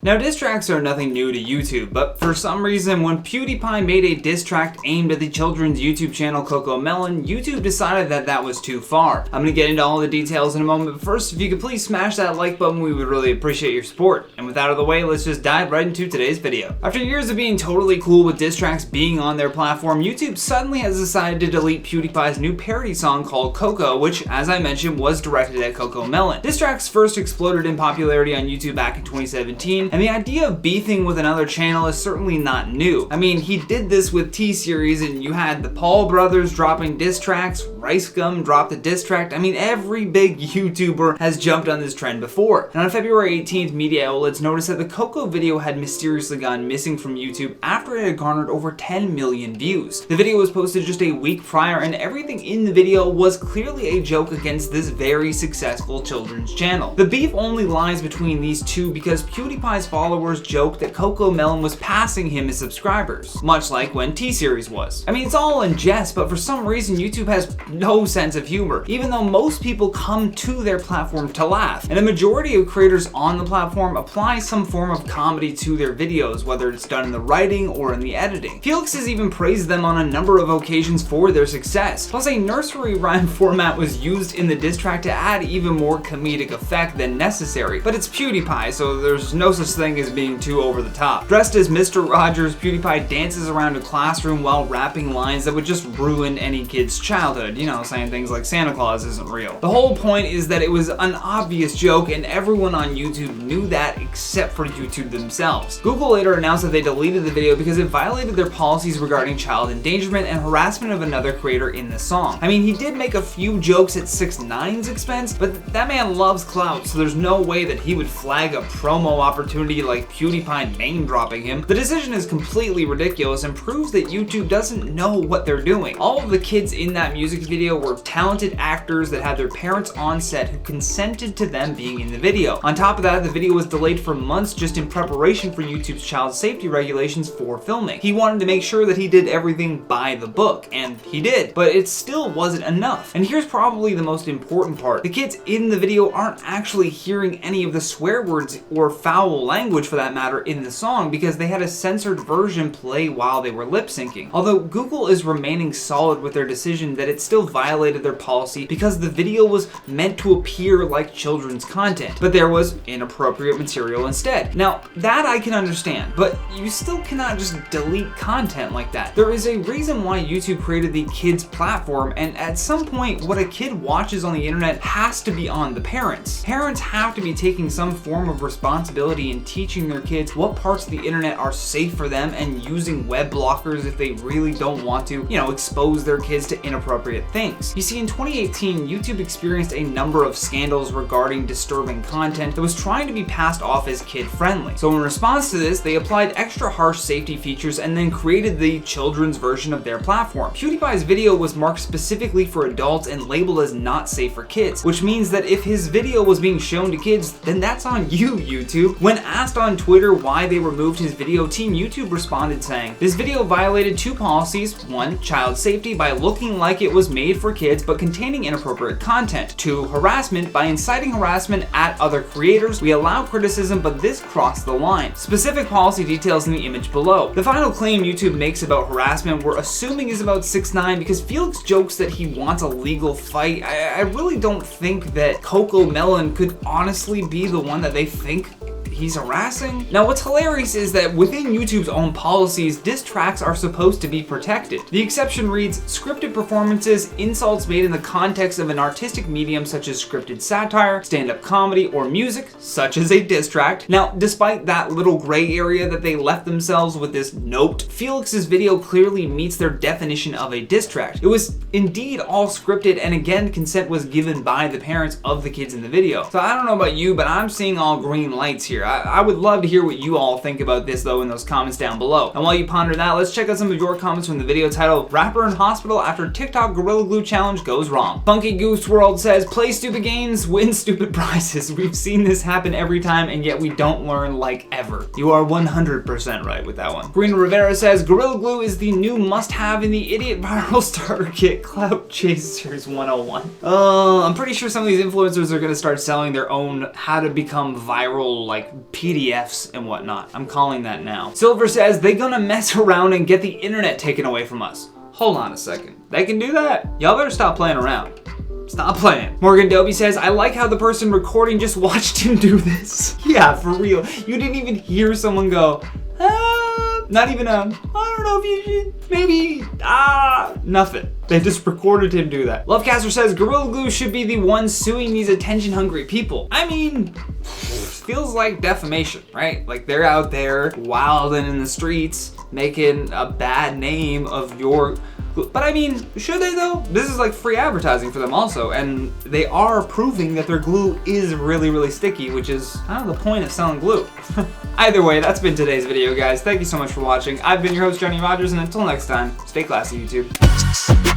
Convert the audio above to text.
Now, diss tracks are nothing new to YouTube, but for some reason, when PewDiePie made a diss track aimed at the children's YouTube channel Cocomelon, YouTube decided that that was too far. I'm gonna get into all the details in a moment, but first, if you could please smash that like button, we would really appreciate your support. And with that out of the way, let's just dive right into today's video. After years of being totally cool with diss tracks being on their platform, YouTube suddenly has decided to delete PewDiePie's new parody song called Coco, which, as I mentioned, was directed at Cocomelon. Diss tracks first exploded in popularity on YouTube back in 2017, and the idea of beefing with another channel is certainly not new. I mean, he did this with T-Series, and you had the Paul brothers dropping diss tracks, Rice Gum dropped a diss track. I mean, every big YouTuber has jumped on this trend before. And on February 18th, media outlets noticed that the Coco video had mysteriously gone missing from YouTube after it had garnered over 10 million views. The video was posted just a week prior, and everything in the video was clearly a joke against this very successful children's channel. The beef only lies between these two because PewDiePie's followers joked that Cocomelon was passing him as subscribers, much like when T-Series was. I mean, it's all in jest, but for some reason YouTube has no sense of humor, even though most people come to their platform to laugh. And a majority of creators on the platform apply some form of comedy to their videos, whether it's done in the writing or in the editing. Felix has even praised them on a number of occasions for their success. Plus, a nursery rhyme format was used in the diss track to add even more comedic effect than necessary. But it's PewDiePie, so there's no such thing as being too over the top. Dressed as Mr. Rogers, PewDiePie dances around a classroom while rapping lines that would just ruin any kid's childhood, you know, saying things like Santa Claus isn't real. The whole point is that it was an obvious joke and everyone on YouTube knew that except for YouTube themselves. Google later announced that they deleted the video because it violated their policies regarding child endangerment and harassment of another creator in the song. I mean, he did make a few jokes at 6ix9ine's expense, but that man loves clout, so there's no way that he would flag a promo opportunity like PewDiePie name dropping him. The decision is completely ridiculous and proves that YouTube doesn't know what they're doing. All of the kids in that music video were talented actors that had their parents on set who consented to them being in the video. On top of that, the video was delayed for months just in preparation for YouTube's child safety regulations for filming. He wanted to make sure that he did everything by the book, and he did, but it still wasn't enough. And here's probably the most important part. The kids in the video aren't actually hearing any of the swear words or foul language for that matter in the song because they had a censored version play while they were lip syncing. Although Google is remaining solid with their decision that it still violated their policy because the video was meant to appear like children's content, but there was inappropriate material instead. Now, that I can understand, but you still cannot just delete content like that. There is a reason why YouTube created the kids platform, and at some point, what a kid watches on the internet has to be on the parents. Parents have to be taking some form of responsibility in teaching their kids what parts of the internet are safe for them and using web blockers if they really don't want to, you know, expose their kids to inappropriate things. You see, in 2018, YouTube experienced a number of scandals regarding disturbing content that was trying to be passed off as kid-friendly. So in response to this, they applied extra harsh safety features and then created the children's version of their platform. PewDiePie's video was marked specifically for adults and labeled as not safe for kids, which means that if his video was being shown to kids, then that's on you, YouTube. When asked on Twitter why they removed his video, Team YouTube responded saying, "This video violated two policies. One, child safety by looking like it was made for kids but containing inappropriate content. Two, harassment by inciting harassment at other creators. We allow criticism, but this crossed the line. Specific policy details in the image below." The final claim YouTube makes about harassment we're assuming is about 6ix9ine because Felix jokes that he wants a legal fight. I really don't think that Cocomelon could honestly be the one that they think he's harassing. Now, what's hilarious is that within YouTube's own policies, diss tracks are supposed to be protected. The exception reads, scripted performances, insults made in the context of an artistic medium such as scripted satire, stand-up comedy, or music, such as a diss track. Now, despite that little gray area that they left themselves with this note, Felix's video clearly meets their definition of a diss track. It was indeed all scripted, and again, consent was given by the parents of the kids in the video. So I don't know about you, but I'm seeing all green lights here. I would love to hear what you all think about this though in those comments down below. And while you ponder that, let's check out some of your comments from the video titled "Rapper in Hospital After TikTok Gorilla Glue Challenge Goes Wrong." Funky Goose World says, "Play stupid games, win stupid prizes. We've seen this happen every time and yet we don't learn like ever." You are 100% right with that one. Green Rivera says, "Gorilla Glue is the new must-have in the idiot viral starter kit. Clout Chasers 101. I'm pretty sure some of these influencers are gonna start selling their own how to become viral like PDFs and whatnot. I'm calling that now. Silver says they gonna mess around and get the internet taken away from us. Hold on a second. They can do that? Y'all better stop playing around. Stop playing. Morgan Dobie says, I like how the person recording just watched him do this. Yeah, for real. You didn't even hear someone go, not even I don't know if you should, maybe, nothing. They just recorded him do that. Lovecaster says, Gorilla Glue should be the one suing these attention-hungry people. I mean, feels like defamation, right? Like they're out there wilding in the streets, making a bad name of your glue. But I mean, should they though? This is like free advertising for them also, and they are proving that their glue is really, really sticky, which is kind of the point of selling glue. Either way, that's been today's video, guys. Thank you so much for watching. I've been your host, Johnny Rogers, and until next time, stay classy, YouTube.